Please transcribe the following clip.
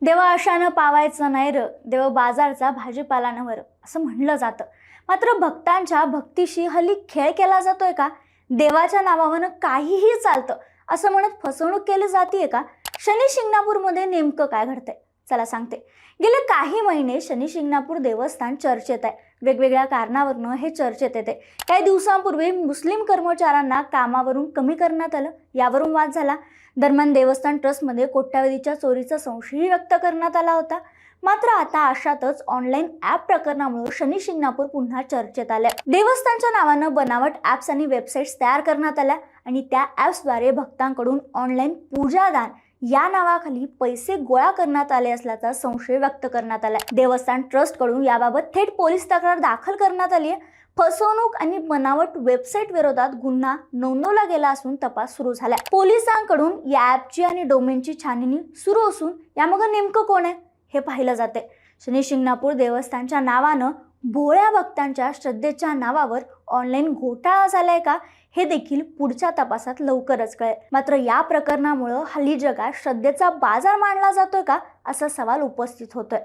देवा अशानं पावायचं नाही र, देव बाजारचा भाजीपाला नवर असं म्हणलं जातं. मात्र भक्तांच्या भक्तीशी हल्ली खेळ केला जातोय का? देवाच्या नावावरून काहीही चालतं असं म्हणत फसवणूक केली जाते का? शनी शिंगणापूरमध्ये नेमकं काय घडतंय चला सांगते. गेले काही महिने शनी शिंगणापूर देवस्थान चर्चेत आहे. वेगवेगळ्या कारणावरून हे चर्चेत येते. काही दिवसांपूर्वी मुस्लिम कर्मचाऱ्यांना कामावरून कमी करण्यात आलं, यावरून वाद झाला. दरम्यान देवस्थान ट्रस्टमध्ये कोट्यावधीच्या चोरीचा संशय व्यक्त करण्यात आला होता. मात्र आता अशातच ऑनलाईन ॲप प्रकरणामुळे शनी शिंगणापूर पुन्हा चर्चेत आल्या. देवस्थानच्या नावानं बनावट ॲप्स आणि वेबसाईट्स तयार करण्यात आल्या आणि त्या ॲप्सद्वारे भक्तांकडून ऑनलाईन पूजादान या नावाखाली पैसे गोळा करण्यात आले असल्याचा संशय व्यक्त करण्यात आला. देवस्थान ट्रस्टकडून याबाबत थेट पोलीस तक्रार दाखल करण्यात आली आहे. फसवणूक आणि बनावट वेबसाईट विरोधात गुन्हा नोंदवला गेला असून तपास सुरू झाला. पोलिसांकडून या ॲपची आणि डोमेनची छाननी सुरू असून यामागे नेमकं कोण आहे हे पाहिलं जाते. शनी शिंगणापूर देवस्थानच्या नावानं भोळ्या भक्तांच्या श्रद्धेच्या नावावर ऑनलाईन घोटाळा झालाय का हे देखील पुढच्या तपासात लवकरच कळेल. मात्र या प्रकरणामुळे हल्ली जगात श्रद्धेचा बाजार मांडला जातोय का असा सवाल उपस्थित होतोय.